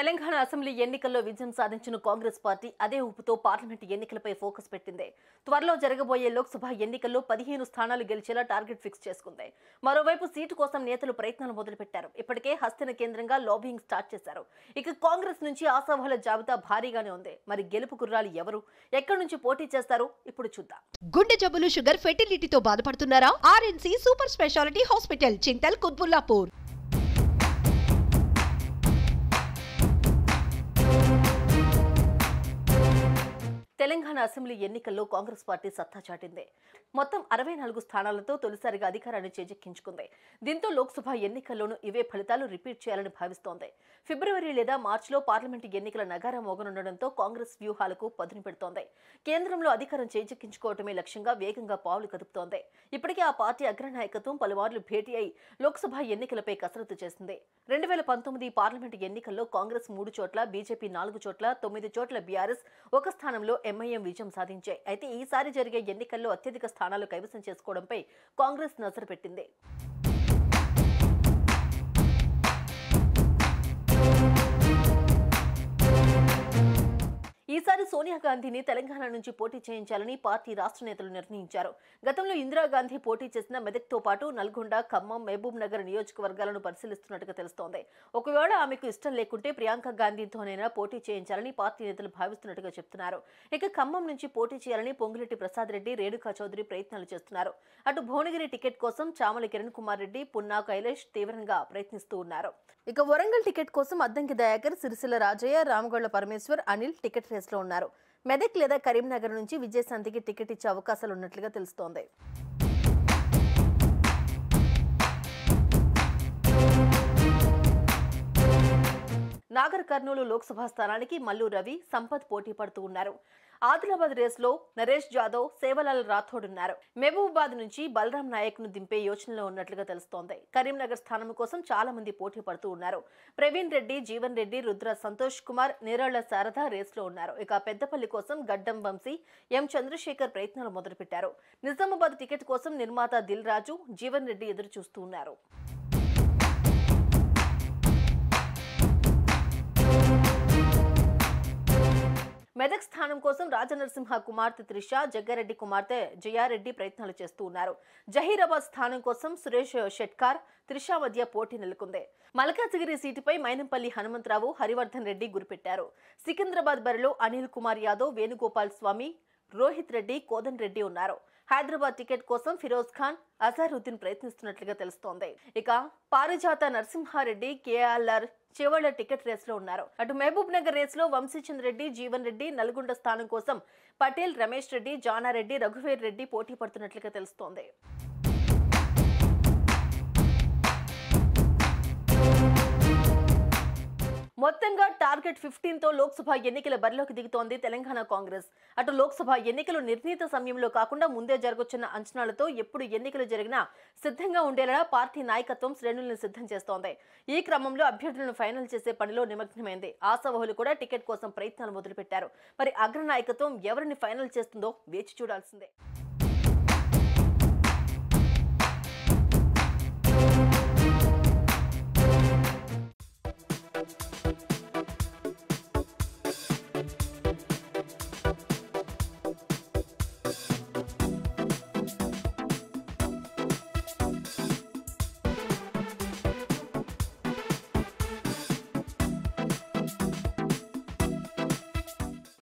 Telangana assembly ఎన్నికల్లో విజయం సాధించిన కాంగ్రెస్ పార్టీ అదే ఊపుతో పార్లమెంట్ ఎన్నికలపై ఫోకస్ పెట్టింది. త్వరలో జరగబోయే లోక్సభ ఎన్నికల్లో 15 స్థానాలు గెలిచేలా టార్గెట్ ఫిక్స్ చేసుకుంది. మరోవైపు సీటు కోసం నేతలు ప్రయత్నాలు మొదలుపెట్టారు. ఇప్పటికే హస్తిన కేంద్రంగా లాబింగ్ స్టార్ట్ చేశారు. ఇక కాంగ్రెస్ నుంచి ఆశావాహుల జాబితా భారీగానే ఉంది. మరి గెలుపు గుర్రాలు ఎవరు, ఎక్కడి నుంచి పోటీ చేస్తారు ఇప్పుడు చూద్దాం. గుండె జబ్బులు, షుగర్, ఫెర్టిలిటీతో బాధపడుతున్నారా? RNC super speciality hospital, Chintal, Quthbullapur. Telangana assembly ఎన్నికల్లో కాంగ్రెస్ పార్టీ సత్తా చాటింది. మొత్తం 64 స్థానాలతో తొలిసారిగా అధికారాన్ని చేజెక్కించుకుంది. దీంతో లోక్సభ ఎన్నికల్లోనూ ఇవే ఫలితాలు రిపీట్ చేయాలని భావిస్తోంది. ఫిబ్రవరి లేదా మార్చిలో పార్లమెంటు ఎన్నికల నగారా మోగనుండడంతో కాంగ్రెస్ వ్యూహాలకు పదును పెడుతోంది. కేంద్రంలో అధికారం చేజెక్కించుకోవటమే లక్ష్యంగా వేగంగా పావులు కదుపుతోంది. ఇప్పటికే ఆ పార్టీ అగ్రనాయకత్వం పలుమార్లు భేటీ అయి లోక్సభ ఎన్నికలపై కసరత్తు చేసింది. 2019 పార్లమెంటు ఎన్నికల్లో కాంగ్రెస్ 3 చోట్ల, బీజేపీ 4 చోట్ల, 9 చోట్ల బీఆర్ఎస్, ఒక స్థానంలో ఎంఐఎం విజయం సాధించాయి. అయితే ఈసారి జరిగే ఎన్నికల్లో అత్యధిక స్థానాలు కైవసం చేసుకోవడంపై కాంగ్రెస్ నజరు పెట్టింది. ఈసారి సోనియా గాంధీని తెలంగాణ నుంచి పోటీ చేయించాలని పార్టీ రాష్ట్ర నేతలు నిర్ణయించారు. గతంలో ఇందిరాగాంధీ పోటీ చేసిన మెదక్తో పాటు నల్గొండ, ఖమ్మం, మహబూబ్ నగర్ నియోజకవర్గాలను పరిశీలిస్తున్నట్టుగా తెలుస్తోంది. ఒకవేళ ఆమెకు ఇష్టం లేకుంటే ప్రియాంక గాంధీతోనైనా పోటీ చేయించాలని పార్టీ నేతలు భావిస్తున్నట్టుగా చెప్తున్నారు. ఇక ఖమ్మం నుంచి పోటీ చేయాలని పొంగులేటి ప్రసాద్ రెడ్డి, రేణుకా చౌదరి ప్రయత్నాలు చేస్తున్నారు. అటు భువనగిరి టికెట్ కోసం చామల కిరణ్ కుమార్ రెడ్డి, పున్నా కైలేష్ తీవ్రంగా ప్రయత్నిస్తూ ఉన్నారు. ఇక వరంగల్ టికెట్ కోసం అద్దంకి దయాకర్, సిరిసిల్ల రాజయ్య, రామగొళ్ల పరమేశ్వర్, అనిల్ టికెట్ రేస్లో ఉన్నారు. మెదక్ లేదా కరీంనగర్ నుంచి విజయశాంతికి టికెట్ ఇచ్చే అవకాశాలు ఉన్నట్లుగా తెలుస్తోంది. నాగర్ కర్నూలు లోక్సభ స్థానానికి మల్లు రవి, సంపత్ పోటీ పడుతూ ఉన్నారు. ఆదిలాబాద్ రేస్లో నరేష్ జాదవ్, సేవలాల్ రాథోడ్ ఉన్నారు. మహబూబాబాద్ నుంచి బలరాం నాయక్ ను దింపే యోచనలో ఉన్నట్లుగా తెలుస్తోంది. కరీంనగర్ స్థానం కోసం చాలా మంది పోటీ పడుతూ ఉన్నారు. ప్రవీణ్ రెడ్డి, జీవన్ రెడ్డి, రుద్ర సంతోష్ కుమార్, నేరాళ్ల శారద రేస్లో ఉన్నారు. ఇక పెద్దపల్లి కోసం గడ్డం వంశీ, ఎం చంద్రశేఖర్ ప్రయత్నాలు మొదలుపెట్టారు. నిజామాబాద్ టికెట్ కోసం నిర్మాత దిల్ రాజు, జీవన్ రెడ్డి ఎదురు చూస్తూ ఉన్నారు. మెదక్ స్థానం కోసం రాజనరసింహ కుమార్తె త్రిష, జగ్గారెడ్డి కుమార్తె జయారెడ్డి ప్రయత్నాలు చేస్తూ ఉన్నారు. జహీరాబాద్ స్థానం కోసం సురేష్ షెట్కార్, త్రిష మధ్య పోటీ నెలకొంది. మల్కాజిగిరి సీటుపై మైనంపల్లి హనుమంతరావు, హరివర్ధన్ రెడ్డి గురిపెట్టారు. సికింద్రాబాద్ బరిలో అనిల్ కుమార్ యాదవ్, వేణుగోపాల్ స్వామి, రోహిత్ రెడ్డి, కోదన్ రెడ్డి ఉన్నారు. హైదరాబాద్ టికెట్ కోసం ఫిరోజ్ ఖాన్, అజారుద్దీన్ ప్రయత్నిస్తున్నట్లుగా తెలుస్తోంది. ఇక పారిజాత నరసింహారెడ్డి, కేఎల్ఆర్ చివళ్ల టికెట్ రేస్లో ఉన్నారు. అటు మహబూబ్ నగర్ రేస్లో వంశీచంద్ర రెడ్డి, జీవన్ రెడ్డి, నల్గొండ స్థానం కోసం పటేల్, రమేష్ రెడ్డి, జానారెడ్డి, రఘువీర్ రెడ్డి పోటీ పడుతున్నట్లుగా తెలుస్తోంది. మొత్తంగా టార్గెట్ 15తో లోక్సభ ఎన్నికల బరిలోకి దిగుతోంది తెలంగాణ కాంగ్రెస్. అటు లోక్సభ ఎన్నికలు నిర్ణీత సమయంలో కాకుండా ముందే జరగొచ్చిన అంచనాలతో ఎప్పుడు ఎన్నికలు జరిగినా సిద్ధంగా ఉండేలా పార్టీ నాయకత్వం శ్రేణులను సిద్ధం చేస్తోంది. ఈ క్రమంలో అభ్యర్థులను ఫైనల్ చేసే పనిలో నిమగ్నమైంది. ఆశావహులు కూడా టికెట్ కోసం ప్రయత్నాలు మొదలుపెట్టారు. మరి అగ్రనాయకత్వం ఎవరిని ఫైనల్ చేస్తుందో వేచి చూడాల్సిందే.